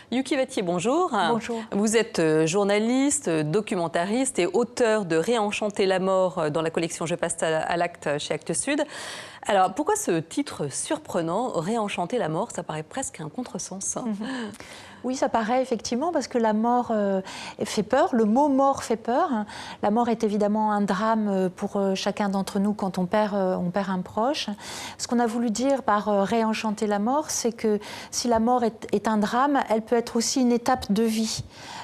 Yuki Vattier, bonjour. Bonjour. Vous êtes journaliste, documentariste et auteur de Réenchanter la mort dans la collection Je passe à l'acte chez Actes Sud. Alors, pourquoi ce titre surprenant, Réenchanter la mort? Ça paraît presque un contresens. Oui, ça paraît effectivement parce que la mort fait peur, le mot mort fait peur. La mort est évidemment un drame pour chacun d'entre nous quand on perd un proche. Ce qu'on a voulu dire par réenchanter la mort, c'est que si la mort est un drame, elle peut être aussi une étape de vie.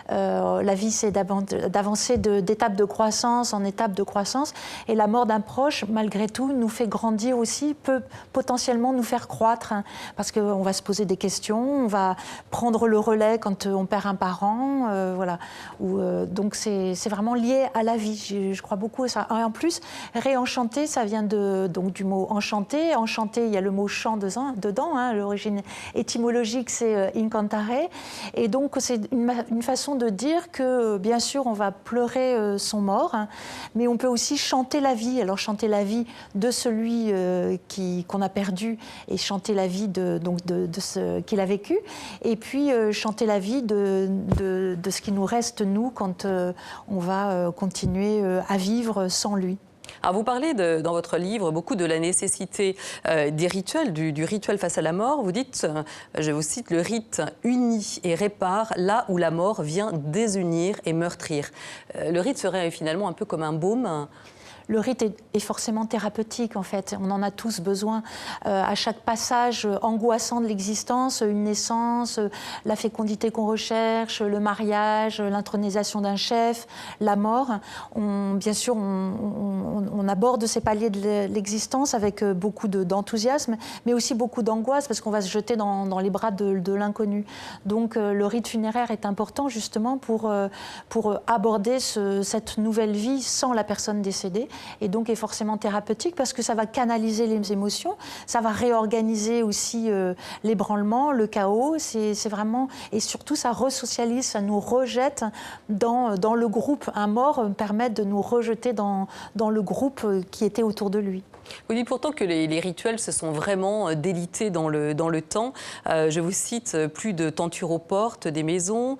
La vie, c'est d'avancer d'étape de croissance en étape de croissance. Et la mort d'un proche, malgré tout, nous fait grandir aussi, peut potentiellement nous faire croître. Parce qu'on va se poser des questions, on va prendre le relais quand on perd un parent. Voilà. Donc c'est vraiment lié à la vie. Je crois beaucoup à ça. Et en plus, réenchanter, ça vient donc du mot enchanté. Enchanté, il y a le mot chant dedans. L'origine étymologique, c'est incantare. Et donc, c'est une façon de dire que, bien sûr, on va pleurer son mort, mais on peut aussi chanter la vie. Alors, chanter la vie de celui qu'on a perdu et chanter la vie de ce qu'il a vécu. Et puis, chanter la vie de ce qui nous reste, nous, quand on va continuer à vivre sans lui. Alors vous parlez dans votre livre beaucoup de la nécessité des rituels, du rituel face à la mort. Vous dites, je vous cite, le rite unit et répare là où la mort vient désunir et meurtrir. Le rite serait finalement un peu comme un baume. Le rite est forcément thérapeutique, en fait. On en a tous besoin. À chaque passage angoissant de l'existence, une naissance, la fécondité qu'on recherche, le mariage, l'intronisation d'un chef, la mort. Bien sûr, on aborde ces paliers de l'existence avec beaucoup d'enthousiasme, mais aussi beaucoup d'angoisse, parce qu'on va se jeter dans les bras de l'inconnu. Donc, le rite funéraire est important, justement, pour aborder cette nouvelle vie sans la personne décédée. Et donc est forcément thérapeutique parce que ça va canaliser les émotions, ça va réorganiser aussi l'ébranlement, le chaos, c'est vraiment, et surtout ça resocialise, ça nous rejette dans le groupe. Un mort permet de nous rejeter dans le groupe qui était autour de lui. Vous dites pourtant que les rituels se sont vraiment délités dans le temps. Je vous cite, plus de tentures aux portes des maisons,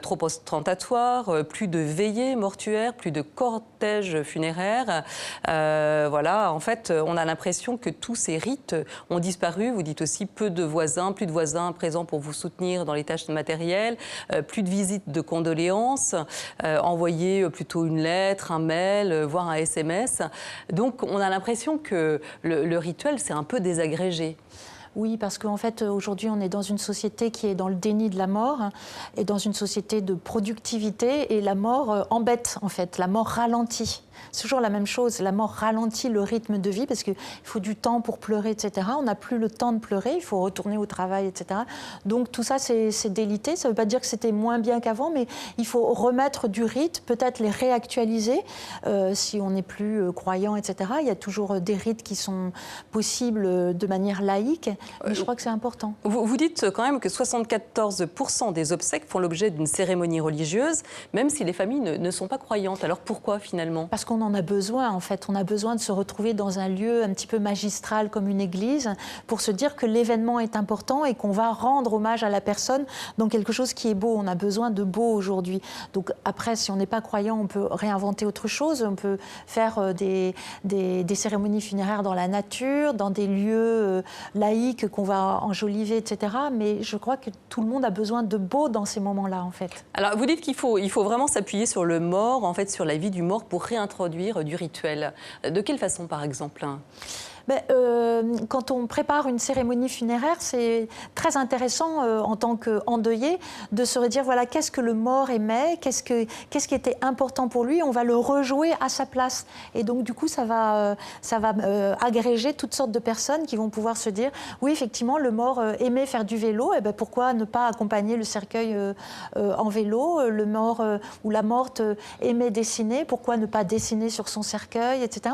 trop ostentatoires, plus de veillées mortuaires, plus de cortèges funéraires. Voilà, en fait, on a l'impression que tous ces rites ont disparu. Vous dites aussi plus de voisins présents pour vous soutenir dans les tâches matérielles, plus de visites de condoléances, envoyer plutôt une lettre, un mail, voire un SMS. Donc, on a l'impression que le rituel, c'est un peu désagrégé. Oui, parce qu'en fait, aujourd'hui, on est dans une société qui est dans le déni de la mort et dans une société de productivité. Et la mort embête, en fait. La mort ralentit. C'est toujours la même chose. La mort ralentit le rythme de vie parce qu'il faut du temps pour pleurer, etc. On n'a plus le temps de pleurer, il faut retourner au travail, etc. Donc tout ça, c'est délité. Ça ne veut pas dire que c'était moins bien qu'avant, mais il faut remettre du rythme, peut-être les réactualiser si on n'est plus croyant, etc. Il y a toujours des rites qui sont possibles de manière laïque. Mais je crois que c'est important. Vous dites quand même que 74% des obsèques font l'objet d'une cérémonie religieuse, même si les familles ne sont pas croyantes. Alors pourquoi finalement? Parce qu'on en a besoin, en fait. On a besoin de se retrouver dans un lieu un petit peu magistral comme une église pour se dire que l'événement est important et qu'on va rendre hommage à la personne dans quelque chose qui est beau. On a besoin de beau aujourd'hui. Donc après, si on n'est pas croyant, on peut réinventer autre chose. On peut faire des cérémonies funéraires dans la nature, dans des lieux laïques qu'on va enjoliver, etc. Mais je crois que tout le monde a besoin de beau dans ces moments-là, en fait. Alors, vous dites qu'il faut vraiment s'appuyer sur le mort, en fait, sur la vie du mort pour réintroduire du rituel. De quelle façon, par exemple? Quand on prépare une cérémonie funéraire, c'est très intéressant en tant qu'endeuillé de se redire, voilà, qu'est-ce que le mort aimait, qu'est-ce qui était important pour lui, on va le rejouer à sa place. Et donc, du coup, ça va agréger toutes sortes de personnes qui vont pouvoir se dire, oui, effectivement, le mort aimait faire du vélo, et pourquoi ne pas accompagner le cercueil en vélo? Le mort ou la morte aimait dessiner, pourquoi ne pas dessiner sur son cercueil, etc.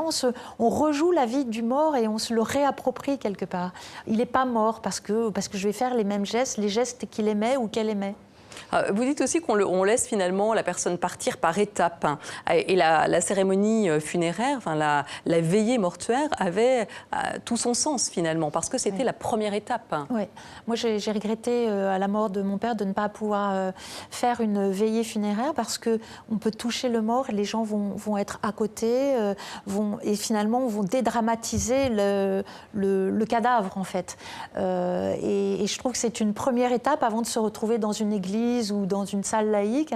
On rejoue la vie du mort et on se le réapproprie quelque part. Il n'est pas mort parce que je vais faire les mêmes gestes, les gestes qu'il aimait ou qu'elle aimait. Vous dites aussi on laisse finalement la personne partir par étapes. Hein. Et la cérémonie funéraire, enfin la veillée mortuaire avait tout son sens finalement, parce que c'était la première étape. Oui, moi j'ai regretté à la mort de mon père de ne pas pouvoir faire une veillée funéraire parce qu'on peut toucher le mort, les gens vont être à côté, et finalement vont dédramatiser le cadavre en fait. Et je trouve que c'est une première étape avant de se retrouver dans une église ou dans une salle laïque,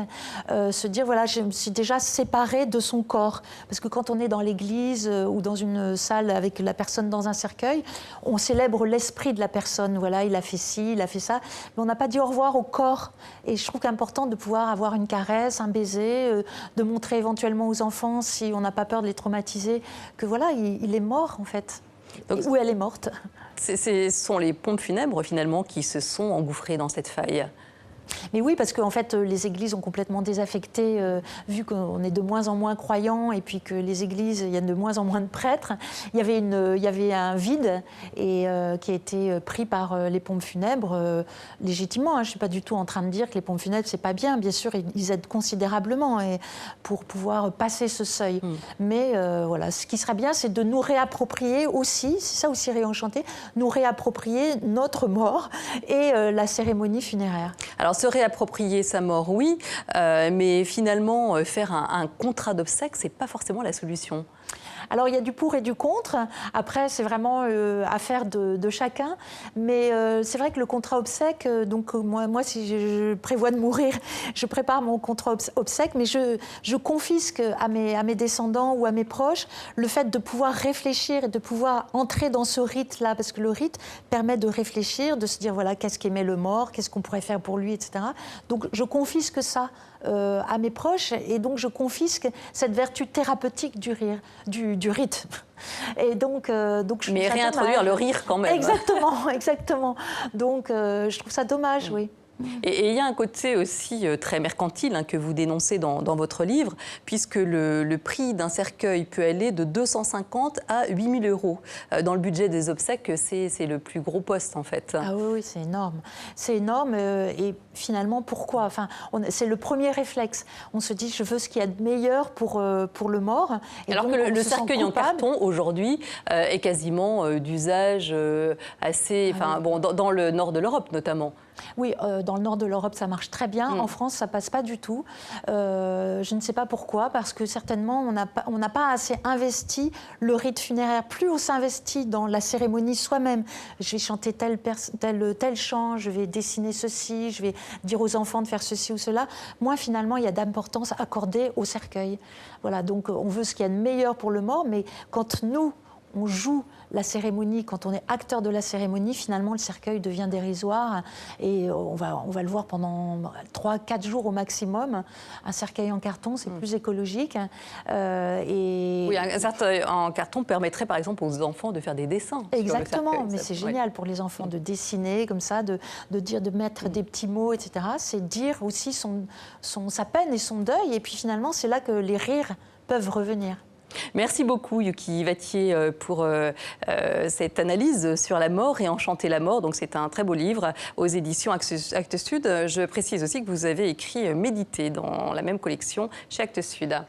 se dire voilà, je me suis déjà séparée de son corps. Parce que quand on est dans l'église ou dans une salle avec la personne dans un cercueil, on célèbre l'esprit de la personne. Voilà, il a fait ci, il a fait ça. Mais on n'a pas dit au revoir au corps. Et je trouve qu'important de pouvoir avoir une caresse, un baiser, de montrer éventuellement aux enfants, si on n'a pas peur de les traumatiser, que voilà, il est mort en fait. Donc, ou elle est morte. Ce sont les pompes funèbres finalement qui se sont engouffrées dans cette faille. Mais oui, parce qu'en fait, les églises ont complètement désaffecté, vu qu'on est de moins en moins croyants et puis que les églises, il y a de moins en moins de prêtres. Il y avait un vide et, qui a été pris par les pompes funèbres, légitimement. Hein. Je ne suis pas du tout en train de dire que les pompes funèbres, c'est pas bien. Bien sûr, ils aident considérablement pour pouvoir passer ce seuil. Mais voilà, ce qui serait bien, c'est de nous réapproprier aussi, c'est ça aussi Réenchanté, nous réapproprier notre mort et la cérémonie funéraire. Alors, se réapproprier sa mort, oui, mais finalement, faire un contrat d'obsèques, ce n'est pas forcément la solution. Alors, il y a du pour et du contre. Après, c'est vraiment affaire de chacun. Mais c'est vrai que le contrat obsèque, donc moi, si je prévois de mourir, je prépare mon contrat obsèque, mais je confisque à mes descendants ou à mes proches le fait de pouvoir réfléchir et de pouvoir entrer dans ce rite-là. Parce que le rite permet de réfléchir, de se dire, voilà, qu'est-ce qu'aimait le mort, qu'est-ce qu'on pourrait faire pour lui, etc. Donc, je confisque ça à mes proches, et donc je confisque cette vertu thérapeutique du rite. Et donc je mais réintroduire le rire quand même. Exactement, exactement. Donc je trouve ça dommage, oui. Et il y a un côté aussi très mercantile hein, que vous dénoncez dans votre livre, puisque le prix d'un cercueil peut aller de 250 à 8 000 euros. Dans le budget des obsèques, c'est le plus gros poste en fait. Ah oui, c'est énorme. C'est énorme et finalement, pourquoi ? Enfin, c'est le premier réflexe. On se dit, je veux ce qu'il y a de meilleur pour le mort. Et alors donc, que le cercueil en carton, aujourd'hui, est quasiment d'usage assez... Enfin, bon, dans le nord de l'Europe notamment. Oui, dans le nord de l'Europe, ça marche très bien. En France, ça passe pas du tout. Je ne sais pas pourquoi, parce que certainement, on n'a pas assez investi le rite funéraire. Plus on s'investit dans la cérémonie soi-même, je vais chanter tel chant, je vais dessiner ceci, je vais dire aux enfants de faire ceci ou cela, moins finalement, il y a d'importance accordée au cercueil. Voilà, donc on veut ce qu'il y a de meilleur pour le mort, mais quand nous, on joue la cérémonie, quand on est acteur de la cérémonie, finalement, le cercueil devient dérisoire et on va le voir pendant 3-4 jours au maximum. Un cercueil en carton, c'est plus écologique. Oui, un cercueil en carton permettrait, par exemple, aux enfants de faire des dessins. Exactement, mais c'est génial pour les enfants de dessiner comme ça, de mettre des petits mots, etc. C'est dire aussi sa peine et son deuil. Et puis finalement, c'est là que les rires peuvent revenir. Merci beaucoup Yuki Vattier pour cette analyse sur la mort et Enchanter la mort. Donc c'est un très beau livre aux éditions Actes Sud. Je précise aussi que vous avez écrit Méditer dans la même collection chez Actes Sud.